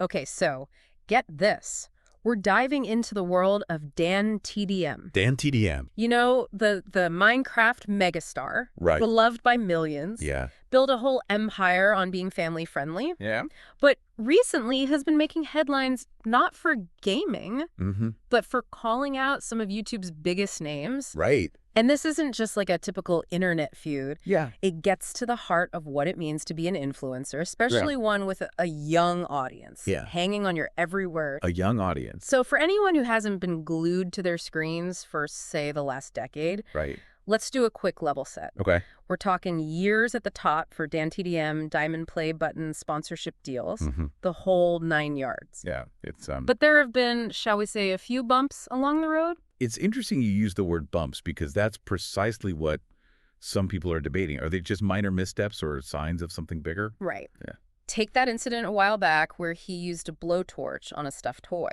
Okay, so get this. We're diving into the world of DanTDM. DanTDM. You know, the Minecraft megastar, Right. beloved by millions, Yeah. built a whole empire on being family-friendly, Yeah. but recently has been making headlines not for gaming, but for calling out some of YouTube's biggest names. Right. And this isn't just like a typical internet feud. Yeah. It gets to the heart of what it means to be an influencer, especially one with a young audience. Yeah. Hanging on your every word. A young audience. So for anyone who hasn't been glued to their screens for, say, the last decade, Right. let's do a quick level set. Okay. We're talking years at the top for DanTDM, Diamond Play Button sponsorship deals, the whole 9 yards. Yeah. It's But there have been, shall we say, a few bumps along the road? It's interesting you use the word bumps because that's precisely what some people are debating. Are they just minor missteps or signs of something bigger? Right. Yeah. Take that incident a while back where he used a blowtorch on a stuffed toy.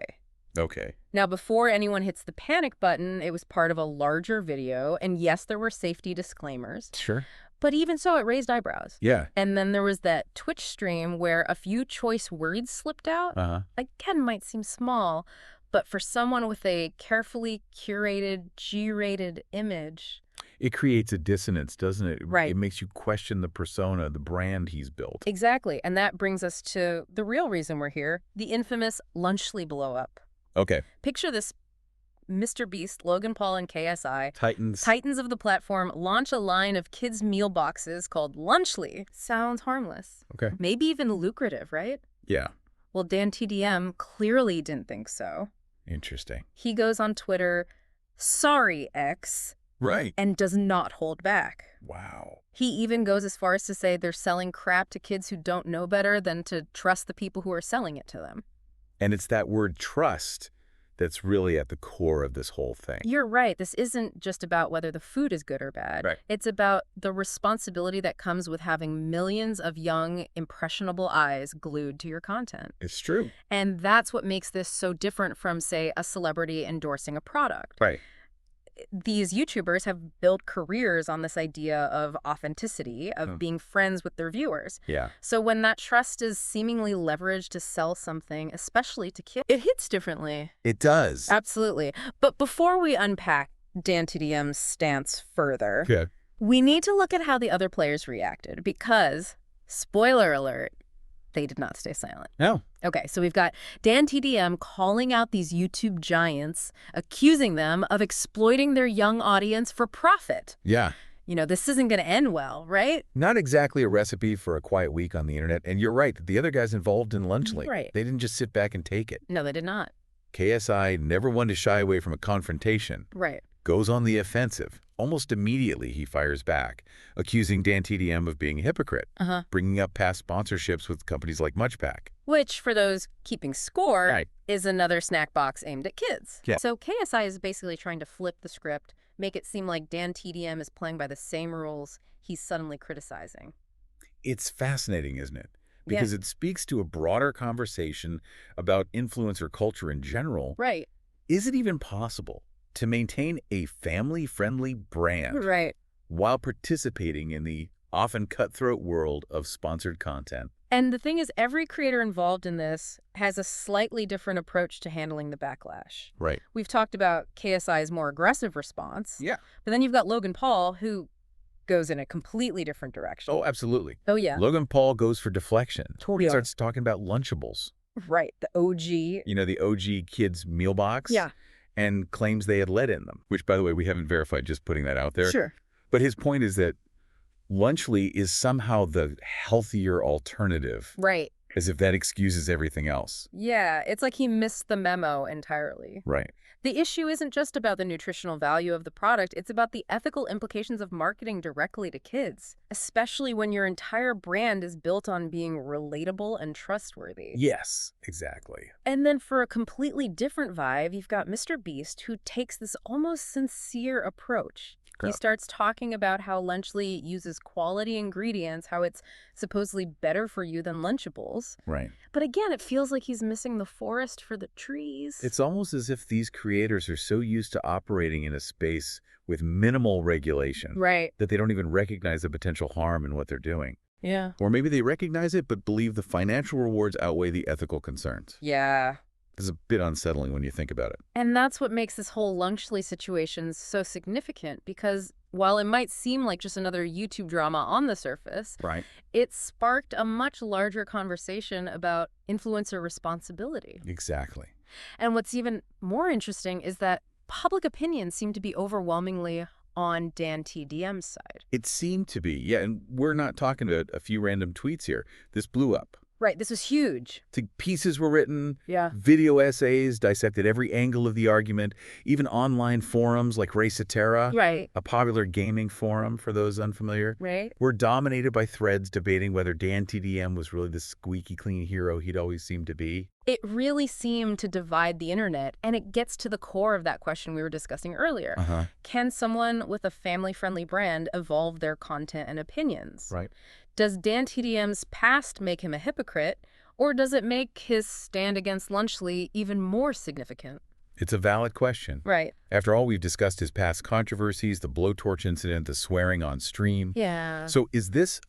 Okay. Now, before anyone hits the panic button, it was part of a larger video, and yes, there were safety disclaimers. Sure. But even so, it raised eyebrows. Yeah. And then there was that Twitch stream where a few choice words slipped out. Again, might seem small, but for someone with a carefully curated, G-rated image... It creates a dissonance, doesn't it? Right. It makes you question the persona, the brand he's built. Exactly. And that brings us to the real reason we're here, the infamous Lunchly blow-up. Okay. Picture this. Mr. Beast, Logan Paul, and KSI, Titans of the platform, launch a line of kids' meal boxes called Lunchly. Sounds harmless. Okay. Maybe even lucrative, right? Yeah. Well, DanTDM clearly didn't think so. Interesting. He goes on Twitter, "Sorry, X," Right. and does not hold back. Wow. He even goes as far as to say they're selling crap to kids who don't know better than to trust the people who are selling it to them. And it's that word trust that's really at the core of this whole thing. You're right. This isn't just about whether the food is good or bad. Right. It's about the responsibility that comes with having millions of young, impressionable eyes glued to your content. It's true. And that's what makes this so different from, say, a celebrity endorsing a product. Right. These YouTubers have built careers on this idea of authenticity, of being friends with their viewers. Yeah. So when that trust is seemingly leveraged to sell something, especially to kids, it hits differently. It does. Absolutely. But before we unpack DanTDM's stance further, Okay. we need to look at how the other players reacted because, spoiler alert, they did not stay silent. No. Okay, so we've got DanTDM calling out these YouTube giants, accusing them of exploiting their young audience for profit. Yeah. You know, this isn't going to end well, right? Not exactly a recipe for a quiet week on the internet. And you're right. The other guys involved in Lunchly, Right. They didn't just sit back and take it. No, they did not. KSI, never one to shy away from a confrontation, Right. goes on the offensive. Almost immediately, he fires back, accusing DanTDM of being a hypocrite, bringing up past sponsorships with companies like MuchPack. Which, for those keeping score, Right. is another snack box aimed at kids. Yeah. So KSI is basically trying to flip the script, make it seem like DanTDM is playing by the same rules he's suddenly criticizing. It's fascinating, isn't it? Because it speaks to a broader conversation about influencer culture in general. Right. Is it even possible to maintain a family-friendly brand while participating in the often cutthroat world of sponsored content? And the thing is, every creator involved in this has a slightly different approach to handling the backlash. Right. We've talked about KSI's more aggressive response. Yeah. But then you've got Logan Paul, who goes in a completely different direction. Oh, absolutely. Oh, yeah. Logan Paul goes for deflection. Totally. Starts talking about Lunchables. Right. The OG. You know, the OG kids meal box. Yeah. And claims they had lead in them, which, by the way, we haven't verified, just putting that out there. Sure. But his point is that Lunchly is somehow the healthier alternative. Right. As if that excuses everything else. Yeah, it's like he missed the memo entirely. Right. The issue isn't just about the nutritional value of the product, it's about the ethical implications of marketing directly to kids, especially when your entire brand is built on being relatable and trustworthy. Yes, exactly. And then for a completely different vibe, you've got Mr. Beast, who takes this almost sincere approach. He starts talking about how Lunchly uses quality ingredients, how it's supposedly better for you than Lunchables. Right. But again, it feels like he's missing the forest for the trees. It's almost as if these creators are so used to operating in a space with minimal regulation that they don't even recognize the potential harm in what they're doing. Yeah. Or maybe they recognize it but believe the financial rewards outweigh the ethical concerns. Yeah. This is a bit unsettling when you think about it. And that's what makes this whole Lunchley situation so significant, because while it might seem like just another YouTube drama on the surface, Right. it sparked a much larger conversation about influencer responsibility. Exactly. And what's even more interesting is that public opinion seemed to be overwhelmingly on DanTDM's side. It seemed to be, yeah, and we're not talking about a few random tweets here. This blew up. Right, this was huge. Pieces were written, Yeah. video essays dissected every angle of the argument, even online forums like Racetera, Right. a popular gaming forum for those unfamiliar, Right. were dominated by threads debating whether DanTDM was really the squeaky clean hero he'd always seemed to be. It really seemed to divide the internet, and it gets to the core of that question we were discussing earlier. Can someone with a family-friendly brand evolve their content and opinions? Right. Does DanTDM's past make him a hypocrite, or does it make his stand against Lunchley even more significant? It's a valid question. Right. After all, we've discussed his past controversies, the blowtorch incident, the swearing on stream. Yeah. So is this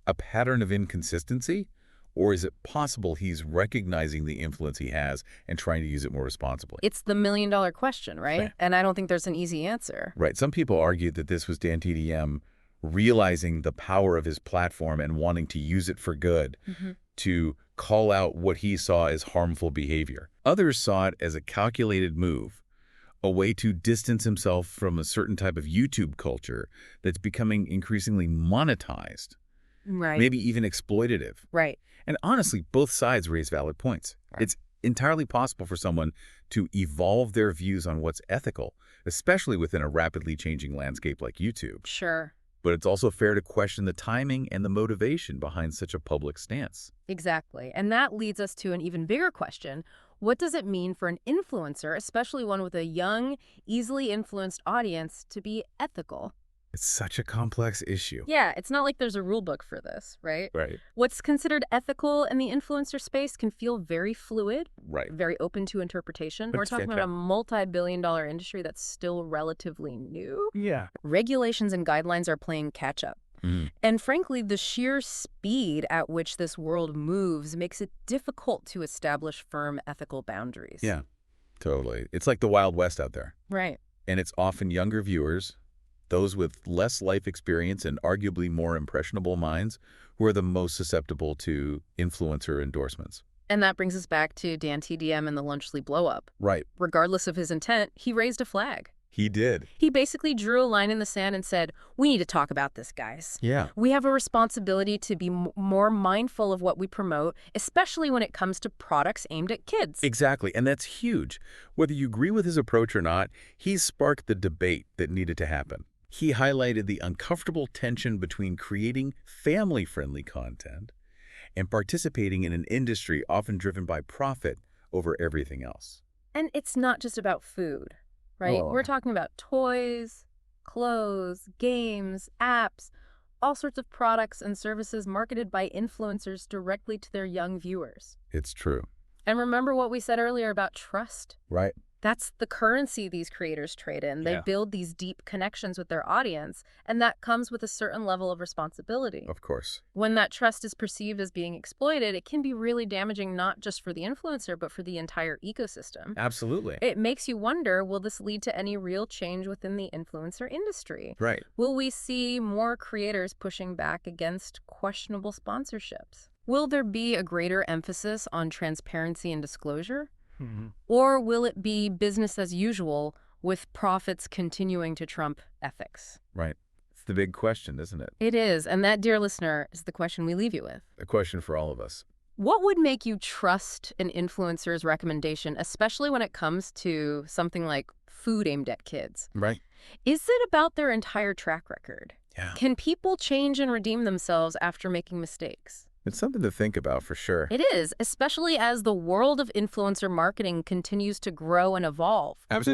a pattern of inconsistency? Or is it possible he's recognizing the influence he has and trying to use it more responsibly? It's the million-dollar question, right? Right. And I don't think there's an easy answer. Right. Some people argued that this was DanTDM realizing the power of his platform and wanting to use it for good to call out what he saw as harmful behavior. Others saw it as a calculated move, a way to distance himself from a certain type of YouTube culture that's becoming increasingly monetized, Right. maybe even exploitative. Right. And honestly, both sides raise valid points. Right. It's entirely possible for someone to evolve their views on what's ethical, especially within a rapidly changing landscape like YouTube. Sure. But it's also fair to question the timing and the motivation behind such a public stance. Exactly. And that leads us to an even bigger question. What does it mean for an influencer, especially one with a young, easily influenced audience, to be ethical? It's such a complex issue. Yeah, it's not like there's a rule book for this, right? Right. What's considered ethical in the influencer space can feel very fluid, Right. very open to interpretation. But We're it's talking about a multi-billion-dollar industry that's still relatively new. Yeah. Regulations and guidelines are playing catch-up. And frankly, the sheer speed at which this world moves makes it difficult to establish firm ethical boundaries. Yeah, totally. It's like the Wild West out there. Right. And it's often younger viewers, those with less life experience and arguably more impressionable minds, who are the most susceptible to influencer endorsements. And that brings us back to DanTDM and the Lunchley blow-up. Right. Regardless of his intent, he raised a flag. He did. He basically drew a line in the sand and said, we need to talk about this, guys. Yeah. We have a responsibility to be more mindful of what we promote, especially when it comes to products aimed at kids. Exactly. And that's huge. Whether you agree with his approach or not, he sparked the debate that needed to happen. He highlighted the uncomfortable tension between creating family-friendly content and participating in an industry often driven by profit over everything else. And it's not just about food, right? Oh. We're talking about toys, clothes, games, apps, all sorts of products and services marketed by influencers directly to their young viewers. It's true. And remember what we said earlier about trust? Right. That's the currency these creators trade in. They build these deep connections with their audience, and that comes with a certain level of responsibility. Of course. When that trust is perceived as being exploited, it can be really damaging not just for the influencer, but for the entire ecosystem. Absolutely. It makes you wonder, will this lead to any real change within the influencer industry? Right. Will we see more creators pushing back against questionable sponsorships? Will there be a greater emphasis on transparency and disclosure? Or will it be business as usual with profits continuing to trump ethics? Right. It's the big question, isn't it? It is. And that, dear listener, is the question we leave you with. A question for all of us. What would make you trust an influencer's recommendation, especially when it comes to something like food aimed at kids? Right. Is it about their entire track record? Yeah. Can people change and redeem themselves after making mistakes? It's something to think about for sure. It is, especially as the world of influencer marketing continues to grow and evolve. Absolutely.